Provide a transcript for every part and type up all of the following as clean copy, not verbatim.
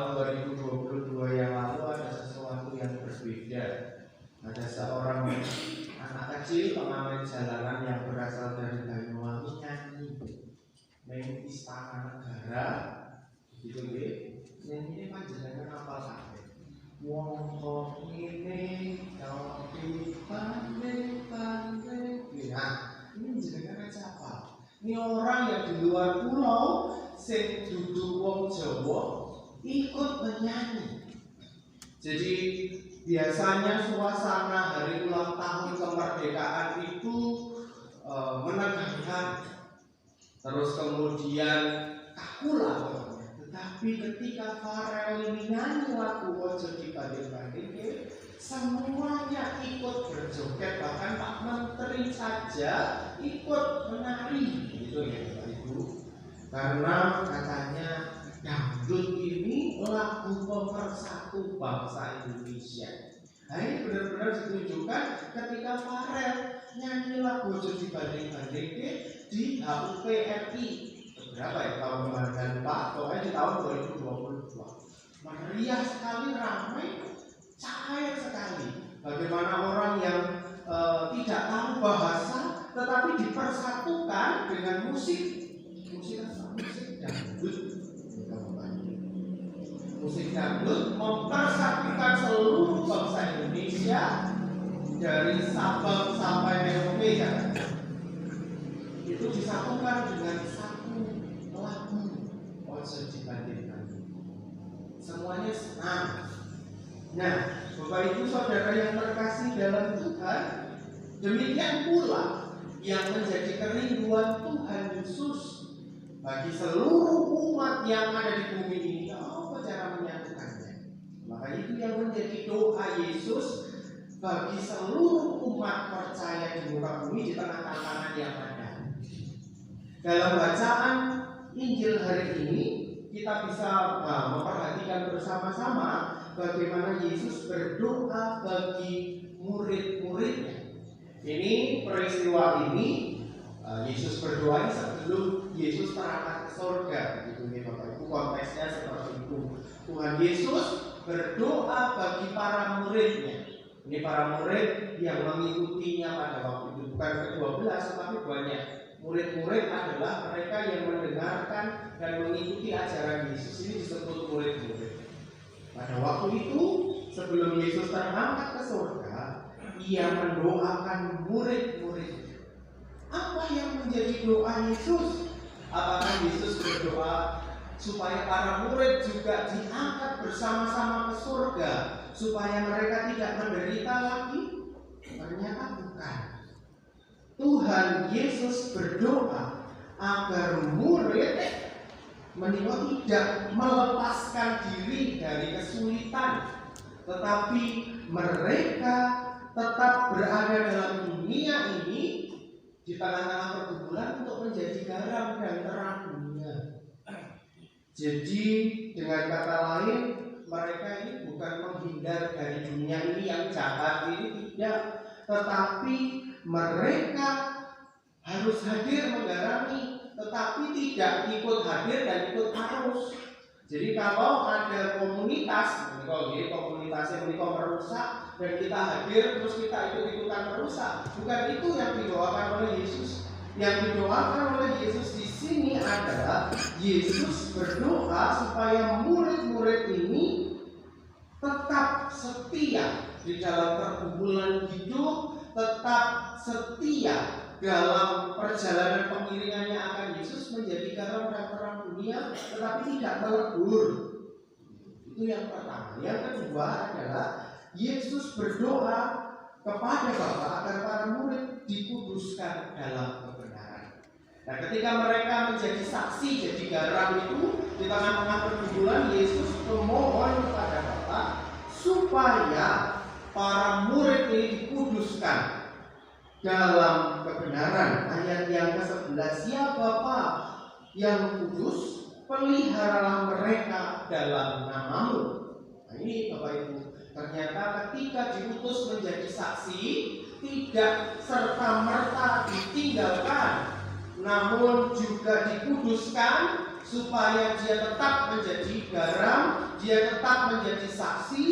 tahun 2022 yang lalu ada sesuatu yang berbeda. Ada seorang anak kecil pengamen jalanan yang berasal dari Banyuwangi nyanyi main istana negara gitu ya. Nyanyi panjenengan apa sampai wong kok ngene tapi pandai. Nah, ini jenengan siapa? Ini orang yang di luar pulau sing duduk wong Jawa ikut menyanyi. Jadi biasanya suasana hari ulang tahun kemerdekaan itu menegangkan, terus kemudian kaku lah. Tetapi ketika Farel ini nyanyi lagu Ojo Dibanding-banding, semuanya ikut berjoget, bahkan Pak Menteri saja ikut menari, gitu ya Bapak Ibu. Karena katanya dangdut ini lagu pemersatu bangsa Indonesia. Nah, ini benar-benar ditunjukkan ketika Farel nyanyi lagu Ojo Dibanding-banding di HUT RI. Berapa ya tahun kemarin Pak? Pokoknya di tahun 2022. Meriah sekali, ramai, cair sekali. Bagaimana orang yang tidak tahu bahasa tetapi dipersatukan dengan musik dangdut. Musik dangdut mempersatukan seluruh bangsa Indonesia dari Sabang sampai Merauke ya. Itu disatukan dengan satu lagu Ojo Dibanding-banding. Semuanya senang. Nah, Bapak Ibu Saudara yang terkasih dalam Tuhan, demikian pula yang menjadi kerinduan Tuhan Yesus bagi seluruh umat yang ada di bumi ini. Apa cara menyatukannya? Maka itu yang menjadi doa Yesus bagi seluruh umat percaya di muka bumi di tengah tantangan yang ada. Dalam bacaan Injil hari ini kita bisa memperhatikan bersama-sama bagaimana Yesus berdoa bagi murid-muridnya. Ini peristiwa ini Yesus berdoa sebelum Yesus terangkat ke surga. Gitu nih Bapak Ibu, konteksnya seperti itu. Tuhan Yesus berdoa bagi para muridnya. Ini para murid yang mengikutinya pada waktu itu, bukan ke-12 tetapi banyak. Murid-murid adalah mereka yang mendengarkan dan mengikuti ajaran Yesus. Ini disebut murid-murid. Pada waktu itu sebelum Yesus terangkat ke surga, ia mendoakan murid-muridnya. Apa yang menjadi doa Yesus? Apakah Yesus berdoa supaya para murid juga diangkat bersama-sama ke surga, supaya mereka tidak menderita lagi? Ternyata bukan. Tuhan Yesus berdoa agar murid menikah tidak melepaskan diri dari kesulitan, tetapi mereka tetap berada dalam dunia ini di tengah-tengah pergumulan untuk menjadi garam dan terang dunia. Jadi dengan kata lain, mereka ini bukan menghindar dari dunia ini yang jahat ini, tidak, tetapi mereka harus hadir menggarami, tetapi tidak ikut hadir dan ikut arus. Jadi kalau ada komunitas, kalau dia komunitasnya merusak dan kita hadir terus kita ikut-ikutan merusak, bukan itu yang didoakan oleh Yesus. Yang didoakan oleh Yesus di sini adalah Yesus berdoa supaya murid-murid ini tetap setia di dalam pergumulan hidup, tetap setia dalam perjalanan pengiringannya akan Yesus menjadi garam dan terang dunia, tetapi tidak melebur. Itu yang pertama. Yang kedua adalah Yesus berdoa kepada Bapa agar para murid dikuduskan dalam kebenaran. Nah, ketika mereka menjadi saksi, jadi garam itu di tengah-tengah pergumulan, Yesus memohon kepada Bapa supaya para murid ini dikuduskan dalam kebenaran. Ayat yang ke-11, ya Bapa yang kudus, peliharalah mereka dalam namamu. Nah, ini Bapak Ibu, ternyata ketika diutus menjadi saksi, tidak serta-merta ditinggalkan namun juga dikuduskan supaya dia tetap menjadi garam, dia tetap menjadi saksi,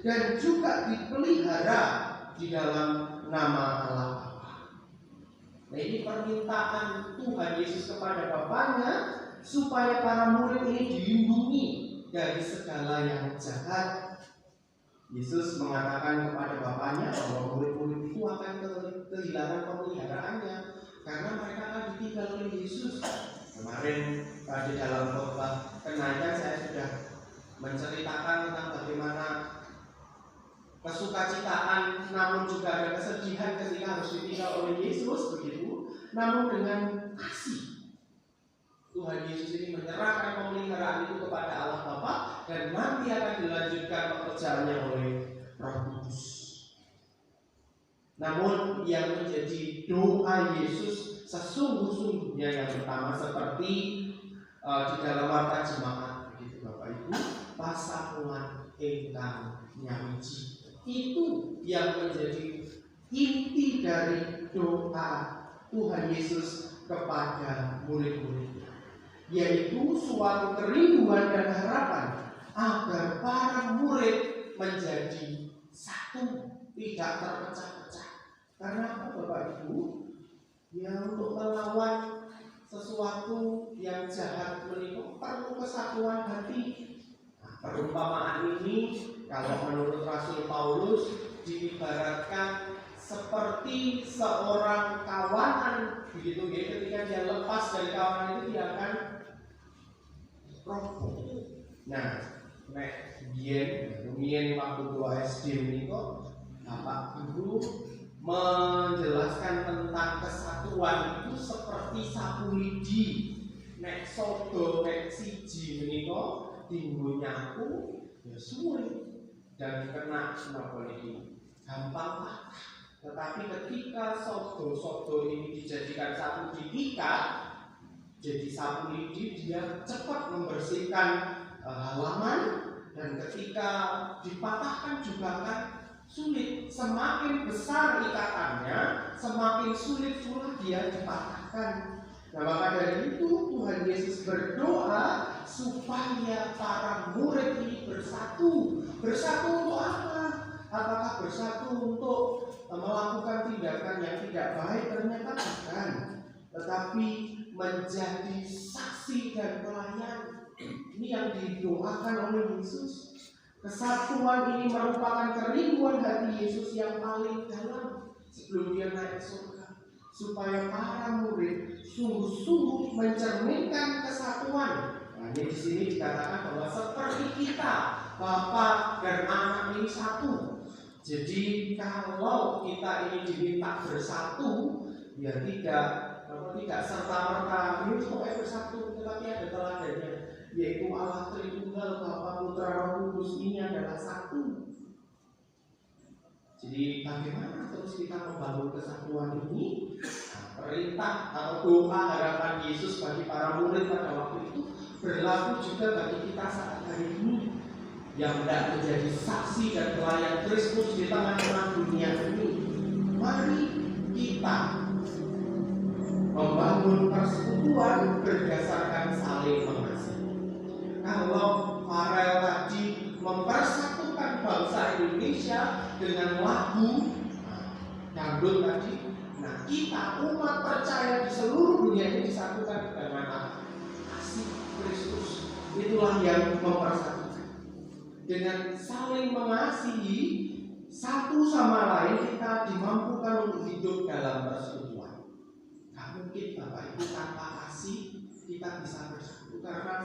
dan juga dipelihara di dalam nama Allah Bapa. Nah, ini permintaan Tuhan Yesus kepada Bapaknya supaya para murid ini dilindungi dari segala yang jahat. Yesus mengatakan kepada Bapaknya bahwa murid-murid itu akan kehilangan pemeliharaannya karena mereka akan ditinggal oleh Yesus. Kemarin pada dalam khotbah kenaikan saya sudah menceritakan tentang bagaimana kesukacitaan namun juga ada kesedihan ketika harus ditinggal oleh Yesus begitu. Namun dengan kasih Tuhan Yesus ini menyerahkan pemeliharaan itu kepada Allah Bapa dan nanti akan dilanjutkan pekerjaannya oleh Roh Kudus. Namun yang menjadi doa Yesus sesungguh-sungguhnya yang pertama seperti di dalam warta jemaat begitu Bapak Ibu, pasamuan ingkang nyawiji. Itu yang menjadi inti dari doa Tuhan Yesus kepada murid-muridnya, yaitu suatu kerinduan dan harapan agar para murid menjadi satu, tidak terpecah-pecah. Karena apa Bapak Ibu? Ya, untuk melawan sesuatu yang jahat menikah perlu kesatuan hati. Nah, perumpamaan ini kalau menurut Rasul Paulus diibaratkan seperti seorang kawanan begitu ya, ketika dia lepas dari kawanan itu dia akan roboh. Nah, biyen waktu kula SD menika Bapak Ibu menjelaskan tentang kesatuan itu seperti sapu lidi. Nek sodo nek siji menika dinggo nyapu ya suwe dan kena napa niki gampang patah. Tetapi ketika sodo ini dijadikan sapu diikat jadi sapu lidi, dia cepat membersihkan halaman, dan ketika dipatahkan juga kan sulit. Semakin besar ikatannya, semakin sulit pula dia dipatahkan. Nah, maka dari itu Tuhan Yesus berdoa supaya para murid ini bersatu. Bersatu untuk apa? Apakah bersatu untuk melakukan tindakan yang tidak baik? Ternyata bukan. Tetapi menjadi saksi dan pelayan. Ini yang didoakan oleh Yesus. Kesatuan ini merupakan kerinduan hati Yesus yang paling dalam sebelum dia naik surga, supaya para murid sungguh-sungguh mencerminkan kesatuan. Nah, di sini dikatakan bahwa seperti kita, Bapa dan Anak ini satu. Jadi kalau kita ini diminta bersatu, ya tidak serta-merta ini pokoknya bersatu, tetapi ada teladannya, yaitu Allah Tritunggal, Bapa, Putra, Roh Kudus ini adalah satu. Jadi bagaimana terus kita membangun kesatuan ini? Nah, perintah atau doa harapan Yesus bagi para murid pada waktu itu berlaku juga bagi kita saat hari ini, yang hendak menjadi saksi dan pelayan Kristus di tengah-tengah dunia ini. Mari kita membangun persekutuan berdasarkan saling mengasihi. Kalau Farel tadi mempersatukan bangsa Indonesia dengan lagu dangdut tadi, nah kita umat percaya di seluruh dunia ini disatukan dengan kasih Kristus. Itulah yang mempersatukan. Dengan saling mengasihi satu sama lain, kita dimampukan untuk hidup dalam persekutuan. Gak mungkin Bapak Ibu tanpa kasih kita bisa bersatu, karena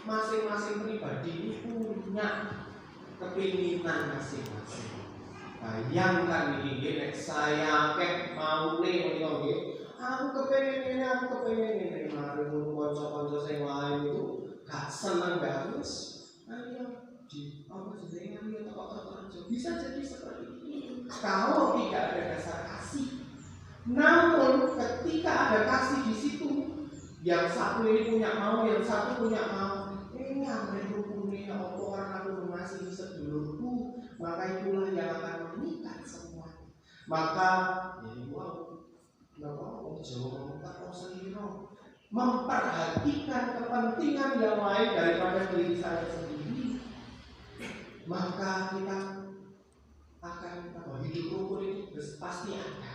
masing-masing pribadi ini punya kepinginan masing-masing. Bayangkan ini, saya mau nih, aku kepengen ini, mari konco-konco yang lain itu gak senang banget. Bisa jadi seperti ini kalau tidak ada dasar kasih. Namun ketika ada kasih di situ, yang satu ini punya mau, yang satu punya mau, ini ambil hukumnya orang aku mengasihi sedulurku, maka itulah yang akan mengikat semua. Maka jadi wow, ojo memperhatikan kepentingan yang lain daripada diri saya sendiri, maka kita akan hidup rukun itu pasti ada.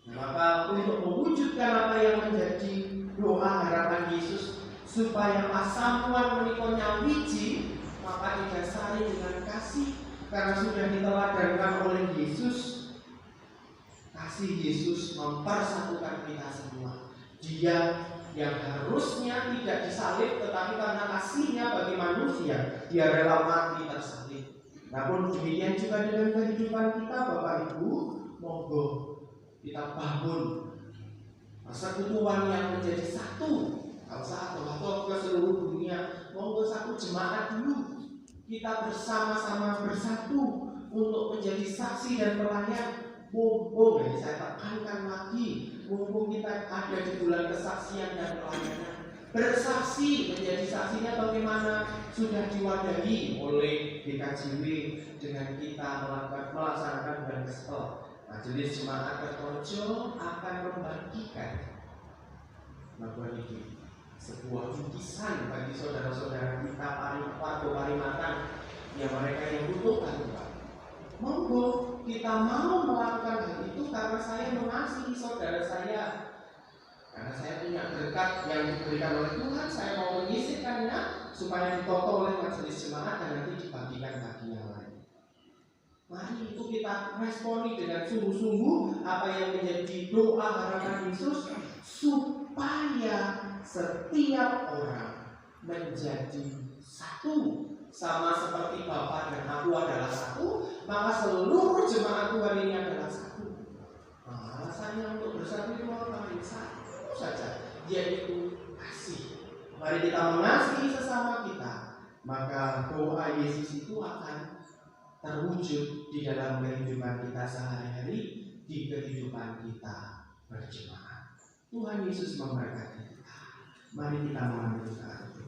Maka untuk mewujudkan apa yang menjadi doa harapan Yesus supaya pasamuan menikah wiji, maka didasari dengan kasih, karena sudah diteladankan oleh Yesus. Kasih Yesus mempersatukan kita semua. Dia yang harusnya tidak disalib, tetapi karena kasihnya bagi manusia, dia rela mati tersalib. Namun demikian juga dengan kehidupan kita, Bapak Ibu, monggo kita bangun persekutuan yang menjadi satu. Kalau satu atau ke seluruh dunia, monggo satu jemaat dulu. Kita bersama-sama bersatu untuk menjadi saksi dan pelayan. Mumpung, saya tekankan lagi, mumpung kita ada di bulan kesaksian dan pelayanan, bersaksi, menjadi saksinya bagaimana sudah diwadahi oleh GKJW dengan kita melaksanakan bulan Kesel. Majelis Jemaat Kertojo akan membagikan sebuah lukisan bagi saudara-saudara kita warga Parimatan yang mereka yang butuhkan. Monggo kita mau melakukan hal itu karena saya mengasihi saudara saya, karena saya punya berkat yang diberikan oleh Tuhan. Saya mau menyisihkannya supaya ditoto oleh majelis jemaat dan nanti dibagikan bagi yang lain. Mari itu kita responi dengan sungguh-sungguh apa yang menjadi doa harapan Yesus, supaya setiap orang menjadi satu. Sama seperti Bapa dan Aku adalah satu, maka seluruh jemaat Tuhan ini adalah satu. Alasannya untuk bersatu itu lain satu saja, yaitu kasih. Mari kita mengasihi sesama kita, maka doa Yesus itu akan terwujud di dalam kehidupan kita sehari-hari, di kehidupan kita berjemaat. Tuhan Yesus memberkati kita. Mari kita mengambil saat itu.